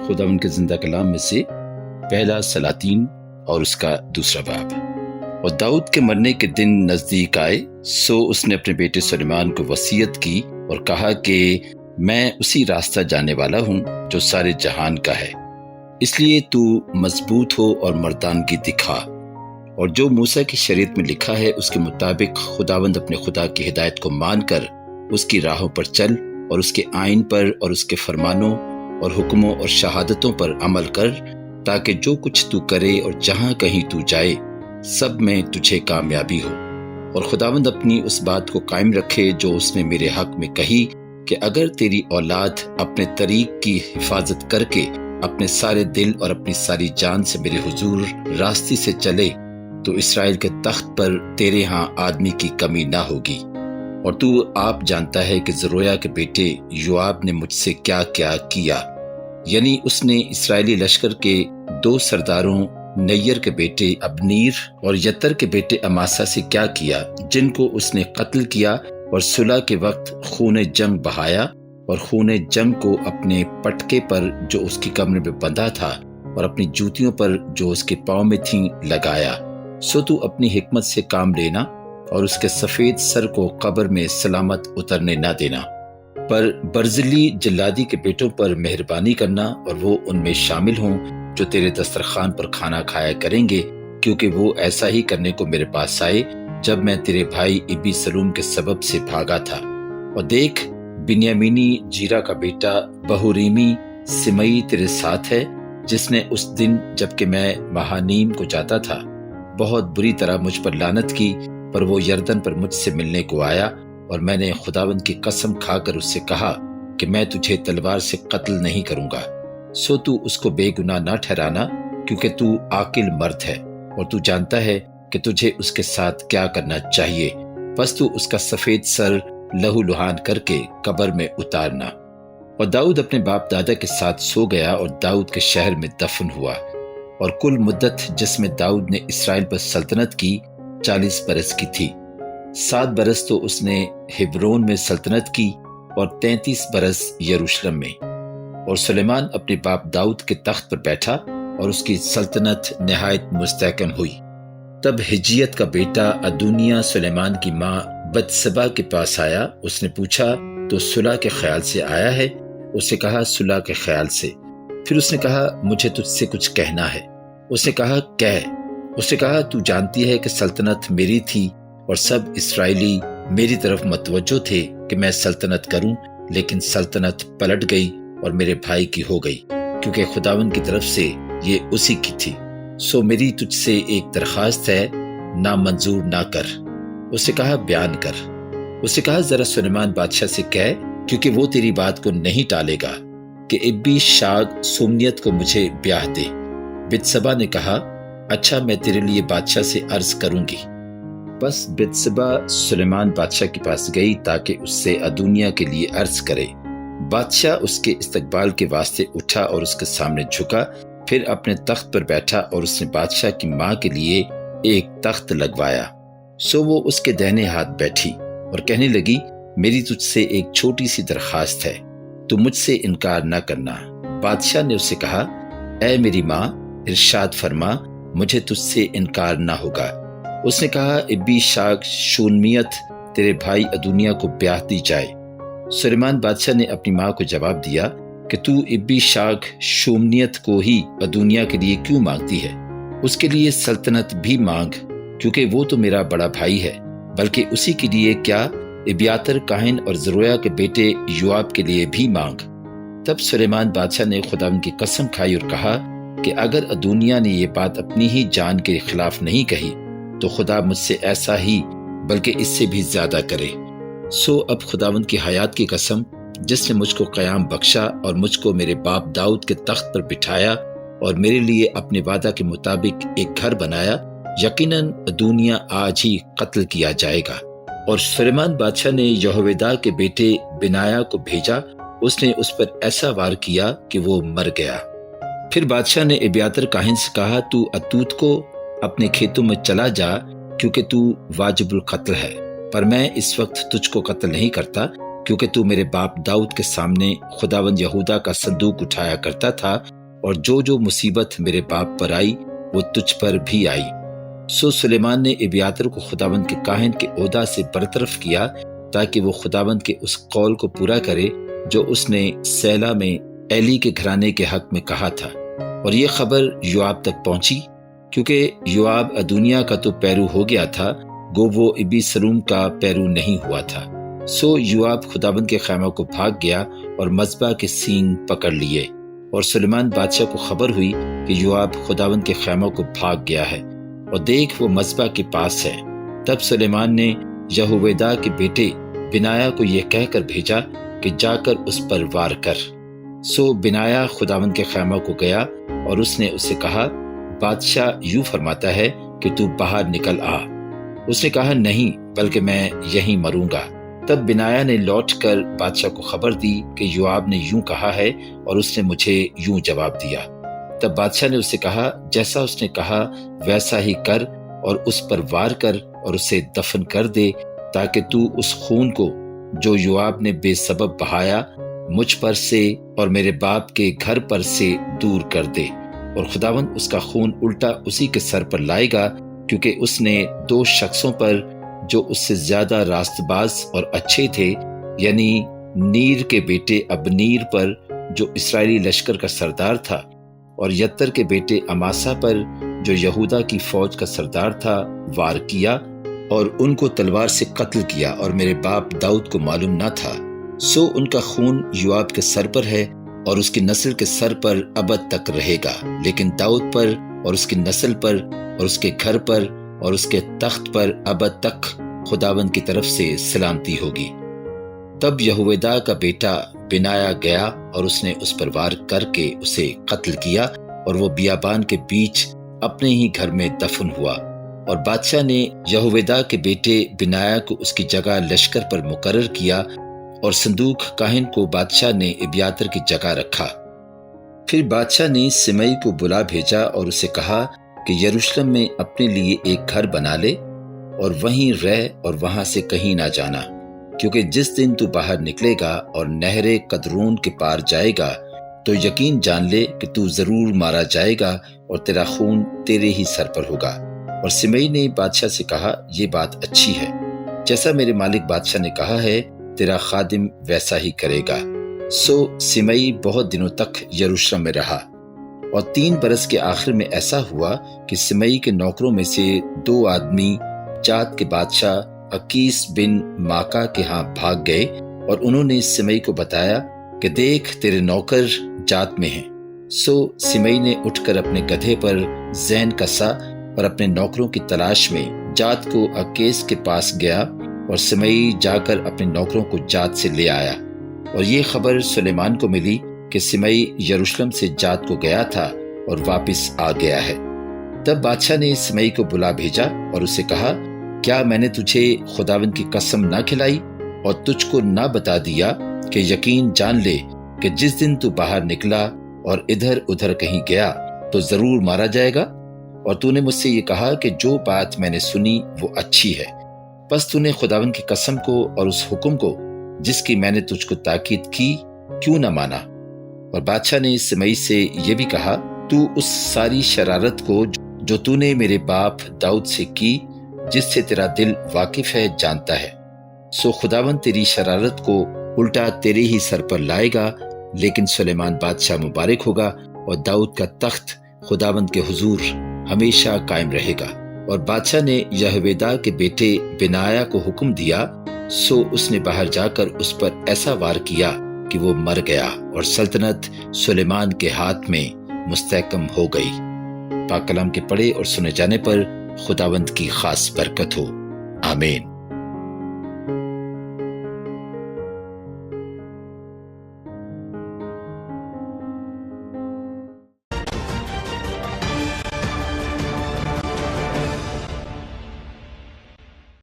खुदावंद के जिंदा कलाम में से पहला सलातीन और उसका दूसरा बाब। और दाऊद के मरने के दिन नजदीक आए, सो उसने अपने बेटे सुलेमान को वसीयत की और कहा कि मैं उसी रास्ता जाने वाला हूँ जो सारे जहान का है, इसलिए तू मजबूत हो और मर्दानगी दिखा, और जो मूसा की शरीयत में लिखा है उसके मुताबिक खुदावंद अपने खुदा की हिदायत को मानकर उसकी राहों पर चल और उसके आइन पर और उसके फरमानों और हुक्मों और शहादतों पर अमल कर, ताकि जो कुछ तू करे और जहाँ कहीं तू जाए सब में तुझे कामयाबी हो। और खुदावंद अपनी उस बात को कायम रखे जो उसने मेरे हक में कही कि अगर तेरी औलाद अपने तरीक की हिफाजत करके अपने सारे दिल और अपनी सारी जान से मेरे हुजूर रास्ते से चले तो इसराइल के तख्त पर तेरे यहाँ आदमी की कमी ना होगी। और तू आप जानता है कि ज़रूया के बेटे योआब ने मुझसे क्या क्या किया, यानी उसने इस्राएली लश्कर के 2 सरदारों नैयर के बेटे अबनीर और यत्तर के बेटे अमासा से क्या किया, जिनको उसने कत्ल किया और सुलह के वक्त खून जंग बहाया और खून जंग को अपने पटके पर जो उसकी कमर में बंधा था और अपनी जूतियों पर जो उसके पाँव में थीं लगाया। सो तू अपनी हिकमत से काम लेना और उसके सफेद सर को कब्र में सलामत उतरने न देना, पर बर्जिली जल्लादी के बेटों पर मेहरबानी करना और वो उनमें शामिल हों जो तेरे दस्तरखान पर खाना खाया करेंगे, क्योंकि वो ऐसा ही करने को मेरे पास आए जब मैं तेरे भाई इबी सलूम के सबब से भागा था। और देख, बिन्यामीनी जीरा का बेटा बहुरीमी सिमई तेरे साथ है, जिसने उस दिन जबकि मैं महानीम को जाता था बहुत बुरी तरह मुझ पर लानत की, पर वो यरदन पर मुझसे मिलने को आया और मैंने खुदावंद की कसम खाकर उससे कहा कि मैं तुझे तलवार से कत्ल नहीं करूंगा। सो तू उसको बेगुनाह ना ठहराना, क्योंकि तू आकिल मर्द है और तू जानता है कि तुझे उसके साथ क्या करना चाहिए। बस तू उसका सफेद सर लहू लुहान करके कब्र में उतारना। और दाऊद अपने बाप दादा के साथ सो गया और दाऊद के शहर में दफन हुआ। और कुल मुद्दत जिसमें दाऊद ने इसराइल पर सल्तनत की 40 बरस की थी। 7 बरस तो उसने हिब्रोन में सल्तनत की और 33 बरस यरूशलेम में। और सुलेमान अपने बाप दाऊद के तख्त पर बैठा और उसकी सल्तनत निहायत मुस्तहकम हुई। तब हिजियत का बेटा अदुनिया सुलेमान की माँ बत्सबा के पास आया। उसने पूछा, तो सुलह के ख्याल से आया है? उसने कहा, सुलह के ख्याल से। फिर उसने कहा, मुझे तुझसे कुछ कहना है। उसने कहा, कह। उसने कहा, तू जानती है कि सल्तनत मेरी थी और सब इसराइली मेरी तरफ मतवज्जो थे कि मैं सल्तनत करूं, लेकिन सल्तनत पलट गई और मेरे भाई की हो गई, क्योंकि खुदावंद की तरफ से ये उसी की थी। सो मेरी तुझसे एक दरखास्त है, ना मंजूर ना कर। उसने कहा, बयान कर। उसने कहा, जरा सुलेमान बादशाह से कह, क्योंकि वो तेरी बात को नहीं टालेगा, कि इब्बी शाग सुमनियत को मुझे ब्याह दे। बित्सबा ने कहा, अच्छा, मैं तेरे लिए बादशाह से अर्ज करूंगी। बस बित्सबा सुलेमान बादशाह के पास गई ताकि उससे अदुनिया के लिए अर्ज करे। बादशाह उसके इस्तकबाल के वास्ते उठा और उसके सामने झुका, फिर अपने तख्त पर बैठा और उसने बादशाह की माँ के लिए एक तख्त लगवाया। सो वो उसके दाहिने हाथ बैठी और कहने लगी, मेरी तुझसे एक छोटी सी दरखास्त है, तू मुझसे इनकार न करना। बादशाह ने उससे कहा, ऐ मेरी माँ, इरशाद फरमा, मुझे तुझसे इनकार ना होगा। उसने कहा, इब्बी शाग शूनमियत तेरे भाई अदुनिया को ब्याह दी जाए। सुलेमान बादशाह ने अपनी माँ को जवाब दिया कि तू इब्बी शाग शूमनियत को ही अदुनिया के लिए क्यों मांगती है? उसके लिए सल्तनत भी मांग, क्योंकि वो तो मेरा बड़ा भाई है, बल्कि उसी के लिए क्या, इब्यातर काहिन और ज़रूया के बेटे योआब के लिए भी मांग। तब सुलेमान बादशाह ने खुदावंद की कसम खाई और कहा कि अगर अदुनिया ने ये बात अपनी ही जान के खिलाफ नहीं कही तो खुदा मुझसे ऐसा ही बल्कि इससे भी ज्यादा करे। सो अब खुदावंद की हयात की कसम, जिसने मुझको क़याम बख्शा और मुझको मेरे बाप दाऊद के तख्त पर बिठाया और मेरे लिए अपने वादा के मुताबिक एक घर बनाया, यकीनन अदुनिया आज ही कत्ल किया जाएगा। और सुलेमान बादशाह ने यहोवेदा के बेटे बिनाया को भेजा। उसने उस पर ऐसा वार किया कि वो मर गया। फिर बादशाह ने इब्यातर काहिन से कहा, तू अतूत को अपने खेतों में चला जा, क्योंकि तू वाजिबुल कत्ल है, पर मैं इस वक्त तुझको कत्ल नहीं करता, क्योंकि तू मेरे बाप दाऊद के सामने खुदावंद यहूदा का संदूक उठाया करता था اور جو مصیبت میرے باپ پر آئی وہ تجھ پر بھی آئی۔ سو سلیمان نے ابیاتر کو خداوند کے کاہن کے عہدہ سے برطرف کیا تاکہ وہ خداوند کے اس قول کو پورا کرے جو اس نے سیلا میں ایلی کے گھرانے کے حق میں کہا تھا۔ اور یہ خبر یوآب تک پہنچی، کیونکہ یوآب ادونیا کا تو پیرو ہو گیا تھا، گو وہ ابی سلوم کا پیرو نہیں ہوا تھا۔ سو یوآب خداوند کے خیمہ کو بھاگ گیا اور مذبح کے سینگ پکڑ لیے۔ اور سلیمان بادشاہ کو خبر ہوئی کہ یوآب خداوند کے خیمہ کو بھاگ گیا ہے، اور دیکھ وہ مذبح کے پاس ہے۔ تب سلیمان نے یہویدا کے بیٹے بنایا کو یہ کہہ کر بھیجا کہ جا کر اس پر وار کر۔ سو بنایا خداوند کے خیمہ کو گیا اور اس نے اسے کہا، بادشاہ یوں فرماتا ہے کہ تو باہر نکل آ۔ اس نے کہا، نہیں، بلکہ میں یہیں مروں گا۔ تب بنایا نے لوٹ کر بادشاہ کو خبر دی کہ یوآب نے یوں کہا ہے اور اس نے مجھے یوں جواب دیا۔ تب بادشاہ نے اسے کہا، جیسا اس نے کہا ویسا ہی کر اور اس پر وار کر اور اسے دفن کر دے، تاکہ تو اس خون کو جو یوآب نے بے سبب بہایا مجھ پر سے اور میرے باپ کے گھر پر سے دور کر دے۔ اور خداوند اس کا خون الٹا اسی کے سر پر لائے گا، کیونکہ اس نے 2 شخصوں پر جو اس سے زیادہ راست باز اور اچھے تھے، یعنی نیر کے بیٹے ابنیر پر جو اسرائیلی لشکر کا سردار تھا، اور یتر کے بیٹے اماسا پر جو یہودا کی فوج کا سردار تھا، وار کیا اور ان کو تلوار سے قتل کیا، اور میرے باپ داؤد کو معلوم نہ تھا۔ سو ان کا خون یوآب کے سر پر ہے اور اس کی نسل کے سر پر ابد تک رہے گا، لیکن داؤد پر اور اس کی نسل پر اور اس کے گھر پر اور اس کے تخت پر ابد تک خداوند کی طرف سے سلامتی ہوگی۔ تب یہویدا کا بیٹا بنایا گیا اور اس نے اس پر وار کر کے اسے قتل کیا، اور وہ بیابان کے بیچ اپنے ہی گھر میں دفن ہوا۔ اور بادشاہ نے یہویدا کے بیٹے بنایا کو اس کی جگہ لشکر پر مقرر کیا، اور صندوق کاہن کو بادشاہ نے ابیاتر کی جگہ رکھا۔ پھر بادشاہ نے سمئی کو بلا بھیجا اور اسے کہا کہ یروشلم میں اپنے لیے ایک گھر بنا لے اور وہیں رہ اور وہاں سے کہیں نہ جانا، کیونکہ جس دن تو باہر نکلے گا اور نہر قدرون کے پار جائے گا تو یقین جان لے کہ تو ضرور مارا جائے گا اور تیرا خون تیرے ہی سر پر ہوگا۔ اور سمئی نے بادشاہ سے کہا، یہ بات اچھی ہے، جیسا میرے مالک بادشاہ نے کہا ہے تیرا خادم ویسا ہی کرے گا۔ سو سمئی بہت دنوں تک یروشلم میں رہا۔ اور 3 برس کے آخر میں ایسا ہوا کہ سمئی کے نوکروں میں سے 2 آدمی جات کے بادشاہ اکیس بن ماکا کے ہاں بھاگ گئے، اور انہوں نے سمئی کو بتایا کہ دیکھ تیرے نوکر جات میں ہیں۔ سو سمئی نے اٹھ کر اپنے گدھے پر زین کسا اور اپنے نوکروں کی تلاش میں جات کو اکیس کے پاس گیا، اور سمئی جا کر اپنے نوکروں کو جات سے لے آیا۔ اور یہ خبر سلیمان کو ملی کہ سمئی یروشلم سے جات کو گیا تھا اور واپس آ گیا ہے۔ تب بادشاہ نے سمئی کو بلا بھیجا اور اسے کہا، کیا میں نے تجھے خداوند کی قسم نہ کھلائی اور تجھ کو نہ بتا دیا کہ یقین جان لے کہ جس دن تو باہر نکلا اور ادھر ادھر کہیں گیا تو ضرور مارا جائے گا؟ اور تو نے مجھ سے یہ کہا کہ جو بات میں نے سنی وہ اچھی ہے، بس تو نے خداوند کی قسم کو اور اس حکم کو جس کی میں نے تجھ کو تاکید کی کیوں نہ مانا؟ اور بادشاہ نے سمئی سے یہ بھی کہا، تو اس ساری شرارت کو جو تو نے میرے باپ داؤد سے کی، جس سے تیرا دل واقف ہے، جانتا ہے۔ سو خداوند تیری شرارت کو الٹا تیرے ہی سر پر لائے گا، لیکن سلیمان بادشاہ مبارک ہوگا اور داؤد کا تخت خداوند کے حضور ہمیشہ قائم رہے گا۔ اور بادشاہ نے یہویدا کے بیٹے بنایا کو حکم دیا، سو اس نے باہر جا کر اس پر ایسا وار کیا کہ وہ مر گیا، اور سلطنت سلیمان کے ہاتھ میں مستحکم ہو گئی۔ پاک کلام کے پڑھے اور سنے جانے پر خداوند کی خاص برکت ہو، آمین۔